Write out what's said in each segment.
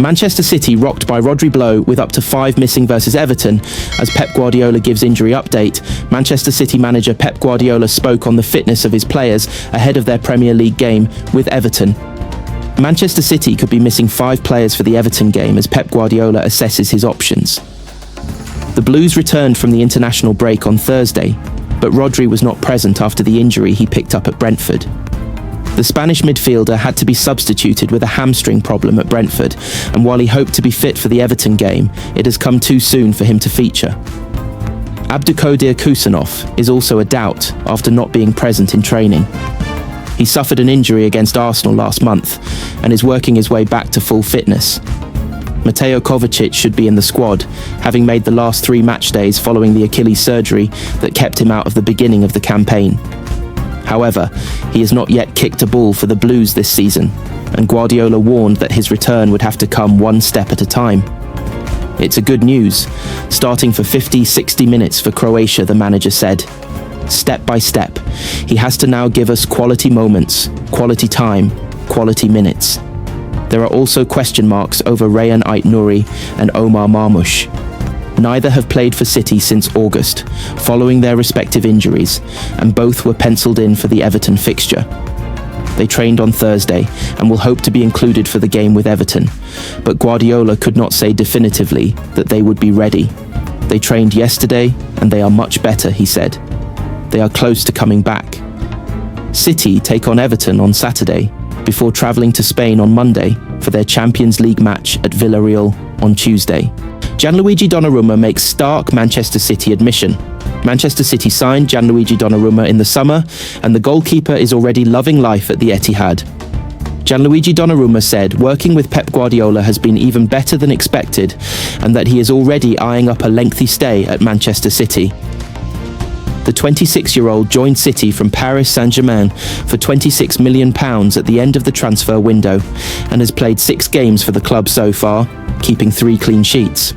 Manchester City rocked by Rodri blow with up to 5 missing versus Everton. As Pep Guardiola gives injury update, Manchester City manager Pep Guardiola spoke on the fitness of his players ahead of their Premier League game with Everton. Manchester City could be missing 5 players for the Everton game as Pep Guardiola assesses his options. The Blues returned from the international break on Thursday, but Rodri was not present after the injury he picked up at Brentford. The Spanish midfielder had to be substituted with a hamstring problem at Brentford, and while he hoped to be fit for the Everton game, it has come too soon for him to feature. Abdulkadir Kusanov is also a doubt after not being present in training. He suffered an injury against Arsenal last month and is working his way back to full fitness. Mateo Kovacic should be in the squad, having made the last 3 match days following the Achilles surgery that kept him out of the beginning of the campaign. However, he has not yet kicked a ball for the Blues this season, and Guardiola warned that his return would have to come one step at a time. It's a good news, starting for 50-60 minutes for Croatia, the manager said. Step by step, he has to now give us quality moments, quality time, quality minutes. There are also question marks over Rayhan Ait-Nouri and Omar Marmoush. Neither have played for City since August, following their respective injuries, and both were penciled in for the Everton fixture. They trained on Thursday and will hope to be included for the game with Everton, but Guardiola could not say definitively that they would be ready. They trained yesterday and they are much better, he said. They are close to coming back. City take on Everton on Saturday, before travelling to Spain on Monday for their Champions League match at Villarreal on Tuesday. Gianluigi Donnarumma makes stark Manchester City admission. Manchester City signed Gianluigi Donnarumma in the summer, and the goalkeeper is already loving life at the Etihad. Gianluigi Donnarumma said working with Pep Guardiola has been even better than expected, and that he is already eyeing up a lengthy stay at Manchester City. The 26-year-old joined City from Paris Saint-Germain for £26 million at the end of the transfer window, and has played 6 games for the club so far, keeping 3 clean sheets.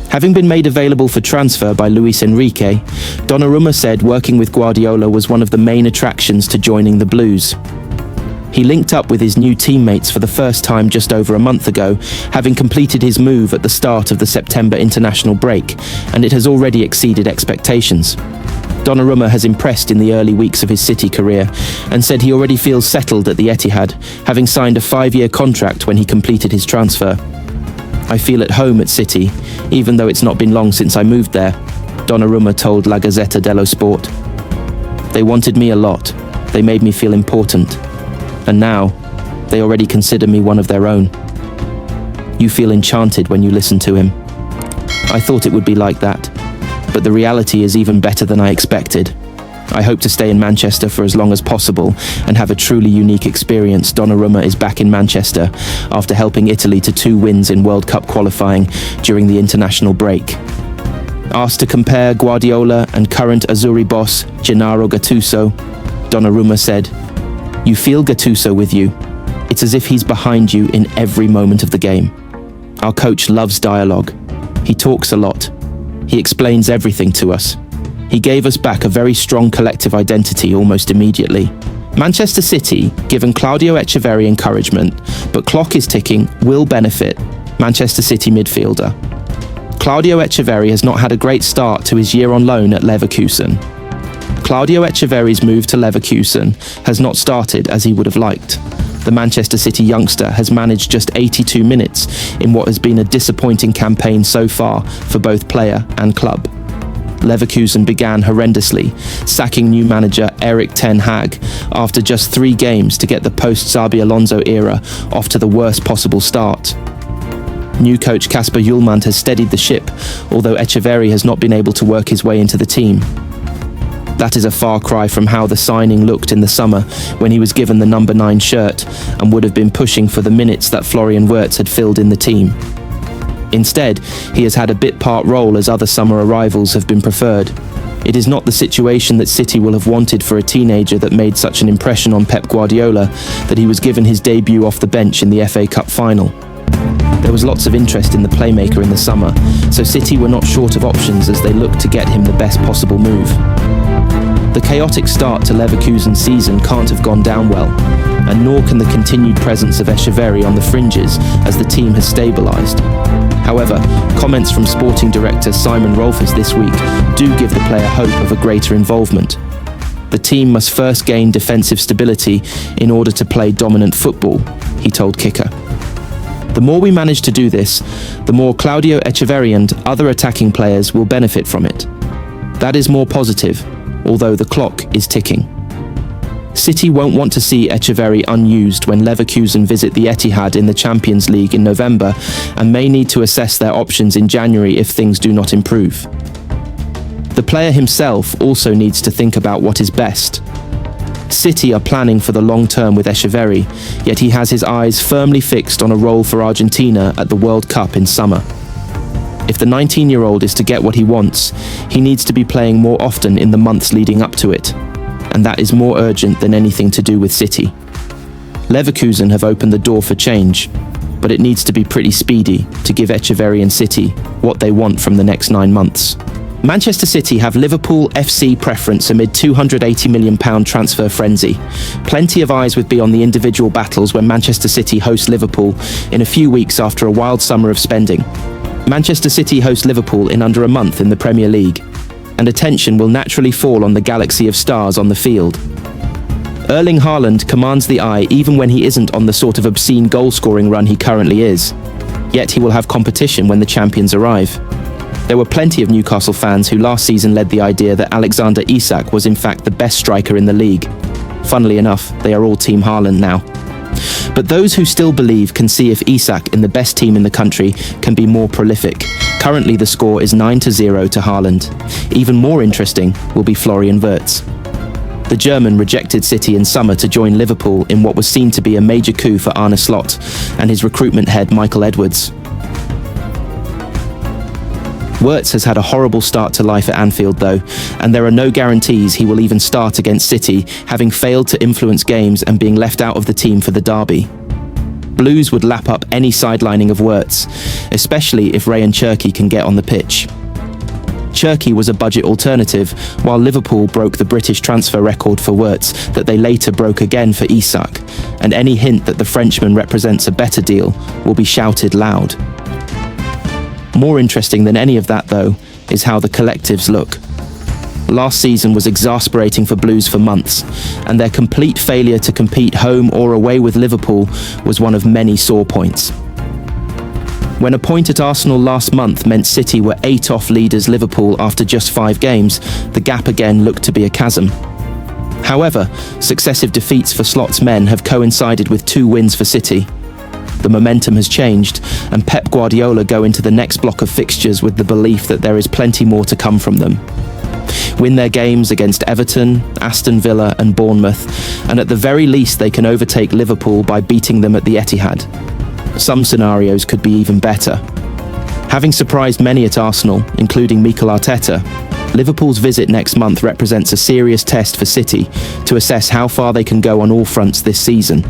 Having been made available for transfer by Luis Enrique, Donnarumma said working with Guardiola was one of the main attractions to joining the Blues. He linked up with his new teammates for the first time just over a month ago, having completed his move at the start of the September international break, and it has already exceeded expectations. Donnarumma has impressed in the early weeks of his City career and said he already feels settled at the Etihad, having signed a 5-year contract when he completed his transfer. I feel at home at City, even though it's not been long since I moved there, Donnarumma told La Gazzetta dello Sport. They wanted me a lot. They made me feel important. And now, they already consider me one of their own. You feel enchanted when you listen to him. I thought it would be like that, but the reality is even better than I expected. I hope to stay in Manchester for as long as possible and have a truly unique experience. Donnarumma is back in Manchester after helping Italy to 2 wins in World Cup qualifying during the international break. Asked to compare Guardiola and current Azzurri boss Gennaro Gattuso, Donnarumma said, "You feel Gattuso with you. It's as if he's behind you in every moment of the game. Our coach loves dialogue. He talks a lot. He explains everything to us. He gave us back a very strong collective identity almost immediately." Manchester City, given Claudio Echeverri encouragement, but clock is ticking, will benefit Manchester City midfielder. Claudio Echeverri has not had a great start to his year on loan at Leverkusen. Claudio Echeverri's move to Leverkusen has not started as he would have liked. The Manchester City youngster has managed just 82 minutes in what has been a disappointing campaign so far for both player and club. Leverkusen began horrendously, sacking new manager Erik ten Hag after just 3 games to get the post-Xabi Alonso era off to the worst possible start. New coach Kasper Hjulmand has steadied the ship, although Echeverri has not been able to work his way into the team. That is a far cry from how the signing looked in the summer when he was given the number 9 shirt and would have been pushing for the minutes that Florian Wirtz had filled in the team. Instead, he has had a bit-part role as other summer arrivals have been preferred. It is not the situation that City will have wanted for a teenager that made such an impression on Pep Guardiola that he was given his debut off the bench in the FA Cup final. There was lots of interest in the playmaker in the summer, so City were not short of options as they looked to get him the best possible move. The chaotic start to Leverkusen's season can't have gone down well, and nor can the continued presence of Echeverri on the fringes as the team has stabilised. However, comments from sporting director Simon Rolfes this week do give the player hope of a greater involvement. The team must first gain defensive stability in order to play dominant football, he told Kicker. The more we manage to do this, the more Claudio Echeverri and other attacking players will benefit from it. That is more positive, although the clock is ticking. City won't want to see Echeverri unused when Leverkusen visit the Etihad in the Champions League in November and may need to assess their options in January if things do not improve. The player himself also needs to think about what is best. City are planning for the long term with Echeverri, yet he has his eyes firmly fixed on a role for Argentina at the World Cup in summer. If the 19-year-old is to get what he wants, he needs to be playing more often in the months leading up to it, and that is more urgent than anything to do with City. Leverkusen have opened the door for change, but it needs to be pretty speedy to give Echeverri and City what they want from the next 9 months. Manchester City have Liverpool FC preference amid £280 million transfer frenzy. Plenty of eyes would be on the individual battles when Manchester City host Liverpool in a few weeks after a wild summer of spending. Manchester City host Liverpool in under a month in the Premier League, and attention will naturally fall on the galaxy of stars on the field. Erling Haaland commands the eye even when he isn't on the sort of obscene goal-scoring run he currently is. Yet he will have competition when the champions arrive. There were plenty of Newcastle fans who last season led the idea that Alexander Isak was in fact the best striker in the league. Funnily enough, they are all Team Haaland now. But those who still believe can see if Isak in the best team in the country can be more prolific. Currently the score is 9-0 to Haaland. Even more interesting will be Florian Wirtz. The German rejected City in summer to join Liverpool in what was seen to be a major coup for Arne Slot and his recruitment head Michael Edwards. Wirtz has had a horrible start to life at Anfield though, and there are no guarantees he will even start against City, having failed to influence games and being left out of the team for the derby. Blues would lap up any sidelining of Wirtz, especially if Ryan Cherki can get on the pitch. Cherki was a budget alternative, while Liverpool broke the British transfer record for Wirtz that they later broke again for Isak, and any hint that the Frenchman represents a better deal will be shouted loud. More interesting than any of that, though, is how the collectives look. Last season was exasperating for Blues for months, and their complete failure to compete home or away with Liverpool was one of many sore points. When a point at Arsenal last month meant City were 8 off leaders Liverpool after just 5 games, the gap again looked to be a chasm. However, successive defeats for Slot's men have coincided with 2 wins for City. The momentum has changed, and Pep Guardiola go into the next block of fixtures with the belief that there is plenty more to come from them. Win their games against Everton, Aston Villa and Bournemouth, and at the very least they can overtake Liverpool by beating them at the Etihad. Some scenarios could be even better. Having surprised many at Arsenal, including Mikel Arteta, Liverpool's visit next month represents a serious test for City to assess how far they can go on all fronts this season.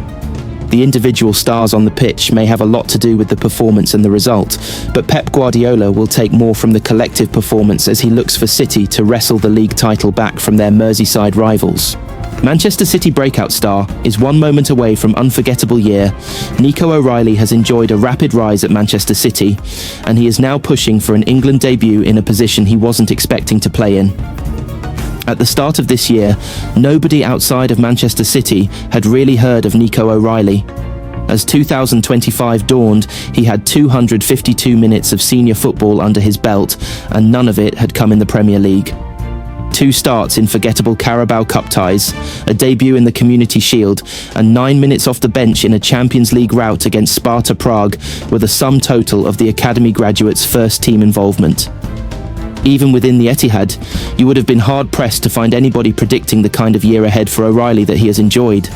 The individual stars on the pitch may have a lot to do with the performance and the result, but Pep Guardiola will take more from the collective performance as he looks for City to wrestle the league title back from their Merseyside rivals. Manchester City breakout star is 1 moment away from unforgettable year. Nico O'Reilly has enjoyed a rapid rise at Manchester City, and he is now pushing for an England debut in a position he wasn't expecting to play in. At the start of this year, nobody outside of Manchester City had really heard of Nico O'Reilly. As 2025 dawned, he had 252 minutes of senior football under his belt, and none of it had come in the Premier League. 2 starts in forgettable Carabao Cup ties, a debut in the Community Shield, and 9 minutes off the bench in a Champions League rout against Sparta Prague were the sum total of the academy graduate's first team involvement. Even within the Etihad, you would have been hard-pressed to find anybody predicting the kind of year ahead for O'Reilly that he has enjoyed.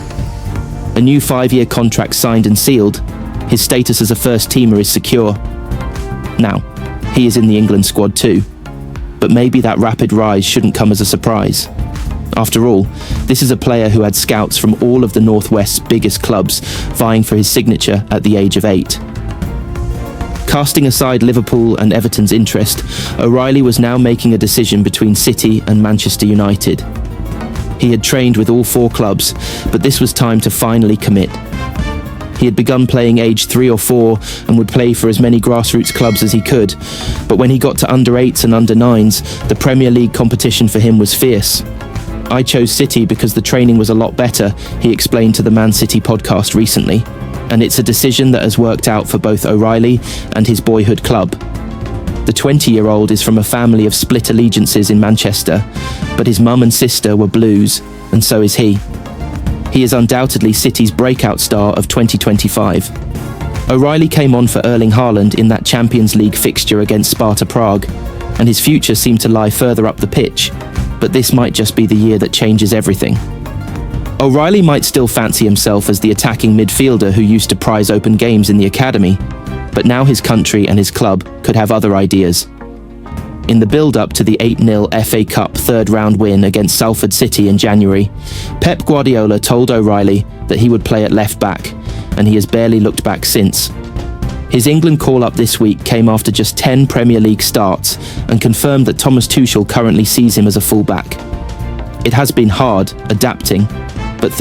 A new 5-year contract signed and sealed, his status as a first-teamer is secure. Now, he is in the England squad too, but maybe that rapid rise shouldn't come as a surprise. After all, this is a player who had scouts from all of the Northwest's biggest clubs vying for his signature at the age of 8. Casting aside Liverpool and Everton's interest, O'Reilly was now making a decision between City and Manchester United. He had trained with all 4 clubs, but this was time to finally commit. He had begun playing age 3 or 4 and would play for as many grassroots clubs as he could, but when he got to under 8s and under 9s, the Premier League competition for him was fierce. I chose City because the training was a lot better, he explained to the Man City podcast recently, and it's a decision that has worked out for both O'Reilly and his boyhood club. The 20-year-old is from a family of split allegiances in Manchester, but his mum and sister were Blues, and so is he. He is undoubtedly City's breakout star of 2025. O'Reilly came on for Erling Haaland in that Champions League fixture against Sparta Prague, and his future seemed to lie further up the pitch, but this might just be the year that changes everything. O'Reilly might still fancy himself as the attacking midfielder who used to prize open games in the academy, but now his country and his club could have other ideas. In the build-up to the 8-0 FA Cup third-round win against Salford City in January, Pep Guardiola told O'Reilly that he would play at left-back, and he has barely looked back since. His England call-up this week came after just 10 Premier League starts and confirmed that Thomas Tuchel currently sees him as a full-back. It has been hard, adapting, but